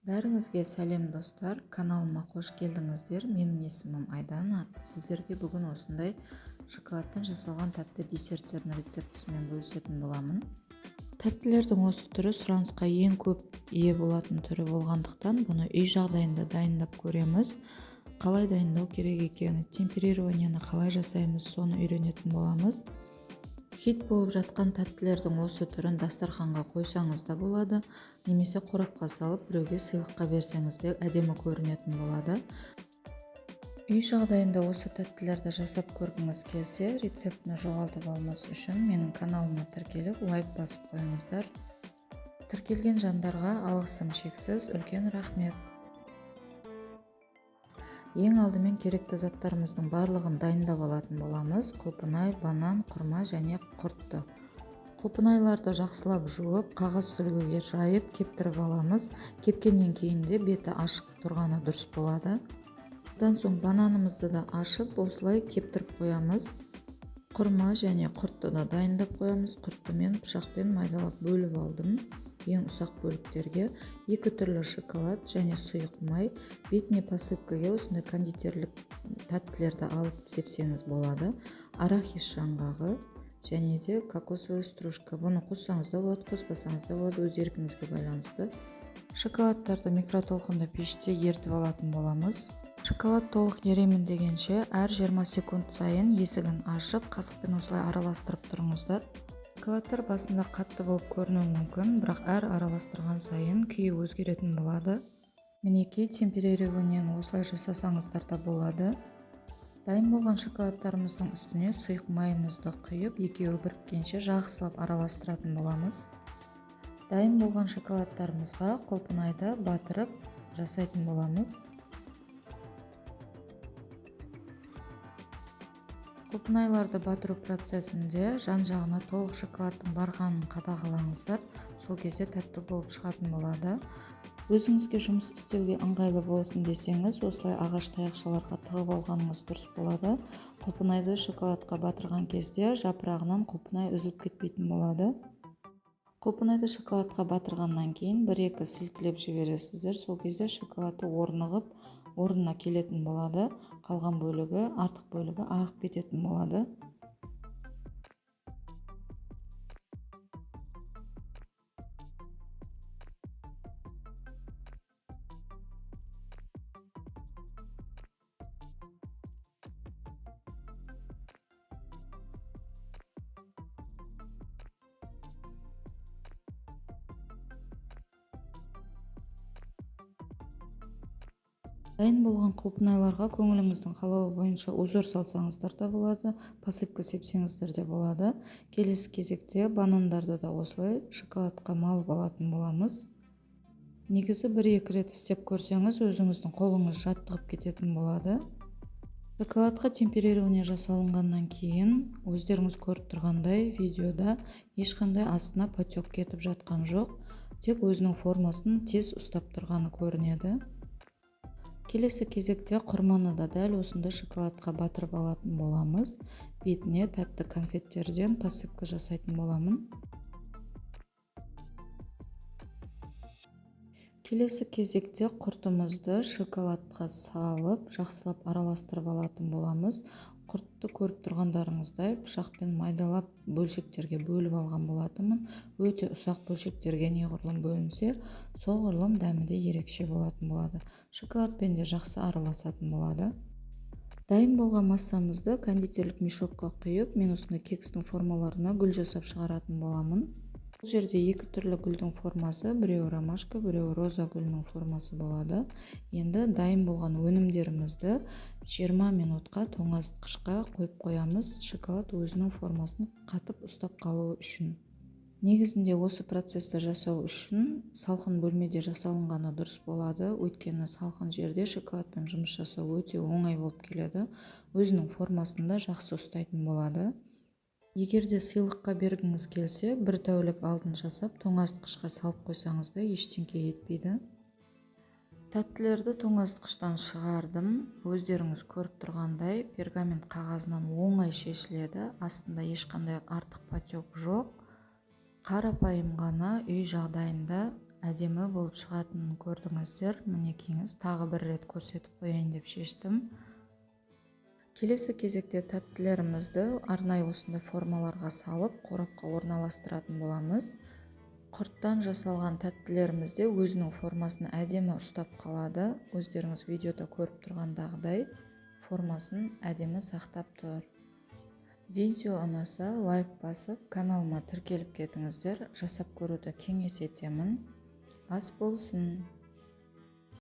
Бәріңізге сәлем достар, каналыма қош келдіңіздер. Менің есімім Айдана. Сіздерге бүгін осындай шоколадтан жасалған тәтті десерттердің рецептісімен бөлісетін боламын. Тәттілердің осы түрі сұранысқа ең көп ие болатын түрі болғандықтан, бұны үй жағдайында дайындап көреміз. Қалай дайындау керек екенін, темперированияны қалай жасаймыз, соны үйренетін боламыз. Хит болып жатқан тәттілердің осы түрін дастарханға қойсаңыз да болады, немесе қорапқа салып біреуге сыйлыққа берсеңіз де әдемі көрінетін болады. Үй жағдайында осы тәттілерді жасап көргіңіз келсе, рецептіні жоғалтып алмас үшін менің каналыма тіркеліп, лайк басып қойыңыздар. Тіркелген жандарға алғысым шексіз, үлкен рахмет. Ең алдымен керекті заттарымыздың барлығын дайындап алатын боламыз. Құлпынай, банан, құрма және құртты. Құлпынайларды жақсылап жуып, қағаз сүлгіге жайып, кептіріп аламыз. Кепкеннен кейін де беті ашық тұрғаны дұрыс болады. Одан соң бананымызды да ашып, осылай кептіріп қоямыз. Құрма және құртты да дайындап қоямыз. Құртты мен пышақпен майдалап бөліп алдым. Ең ұсақ бөліктерге 2 түрлі шоколад және сұйық май, бетіне посыпкаға осындай кондитерлік тәттілерді алып сепсеңіз болады. Арахис жаңғағы және де кокосовая стружка. Бұны қоссаңыз да болады, қоспасаңыз да болады, өз еркіңізге байланысты. Шоколадтарды микротолқынды пеште ертіп алатын боламыз. Шоколад толық еремін дегенше әр 20 секунд сайын есігін ашып, қасықпен осылай араластырып тұрыңыздар. Шоколадтар басында қатты болып көрінуі мүмкін, бірақ әр араластырған сайын күйі өзгеретін болады. Мінекей, темперированияны осылай жасасаңыздар да болады. Дайын болған шоколадтарымыздың үстіне сұйық майымызды құйып, екеуі біріккенше жақсылап араластыратын боламыз. Дайын болған шоколадтарымызға құлпынайды батырып жасайтын боламыз. Құлпынайларды батыру процесінде жан-жағына толық шоколадтың барғанын қадағалаңыздар. Сол кезде тәтті болып шығатын болады. Өзіңізге жұмыс істеуге ыңғайлы болсын десеңіз, осылай ағаш таяқшаларға тығып алғаныңыз дұрыс болады. Құлпынайды шоколадқа батырған кезде жапырағынан құлпынай үзіліп кетпейтін болады. Құлпынайды шоколадқа батырғаннан кейін 1-2 сілкілеп жібересіздер. Сол кезде шоколады орнығып, орнына келетін болады. Қалған бөлігі, артық бөлігі ағып кететін болады. Дайын болған құлпынайларға көңіліңіздің қалауы бойынша узор салсаңыздар да болады, посыпка сепсеңіздер де болады. Келесі кезекте банандарды да осылай шоколадқа малып алатын боламыз. Негізі 1-2 рет істеп көрсеңіз, өзіңіздің қолыңыз жаттығып кететін болады. Шоколадқа темперирование жасалынғаннан кейін, өздеріңіз көріп тұрғандай видеода ешқандай астына потек кетіп жатқан жоқ, тек өзінің формасын тез ұстап тұрғаны көрінеді. Келесі кезекте құрманы да дәл осындай шоколадқа батырып алатын боламыз. Бетіне тәтті конфеттерден посыпка жасайтын боламын. Келесі кезекте құртымызды шоколадқа салып, жақсылап араластырып алатын боламыз. Құртты көріп тұрғандарыңыздай пышақпен майдалап бөлшектерге бөліп алған болатынмын. Өте ұсақ бөлшектерге неғұрлым бөлінсе, соғұрлым дәмі де ерекше болатын болады. Шоколадпен де жақсы араласатын болады. Дайын болған массамызды кондитерлік мешокқа құйып, мен осындай кекстің формаларына гүл жасап шығаратын боламын. Бұл жерде 2 түрлі гүлдің формасы, біреуі ромашка, біреуі роза гүлінің формасы болады. Енді дайын болған өнімдерімізді 20 минутқа тоңазытқышқа қойып қоямыз, шоколад өзінің формасын қатып ұстап қалуы үшін. Негізінде осы процесті жасау үшін салқын бөлмеде жасалынғаны дұрыс болады, өйткені салқын жерде шоколадпен жұмыс жасау өте оңай болып келеді, өзінің формасында жақсы ұстайтын болады. Егер де сыйлыққа бергіңіз келсе, 1 тәулік алдын жасап, тоңазытқышқа салып қойсаңыз да ештеңе етпейді. Тәттілерді тоңазытқыштан шығардым. Өздеріңіз көріп тұрғандай, пергамент қағазынан оңай шешіледі. Астында ешқандай артық потек жоқ. Қарапайым ғана үй жағдайында әдемі болып шығатынын көрдіңіздер. Мінекейіңіз, тағы бір рет көрсетіп қояйын деп шештім. Келесі кезекте тәттілерімізді арнайы осындай формаларға салып қорапқа орналастыратын боламыз. Құрттан жасалған тәттілерімізде өзінің формасын әдемі ұстап қалады. Өздеріңіз видеода көріп тұрғандағыдай формасын әдемі сақтап тұр. Видео ұнаса лайк басып, каналыма тіркеліп кетіңіздер. Жасап көруді кеңес етемін. Ас болсын!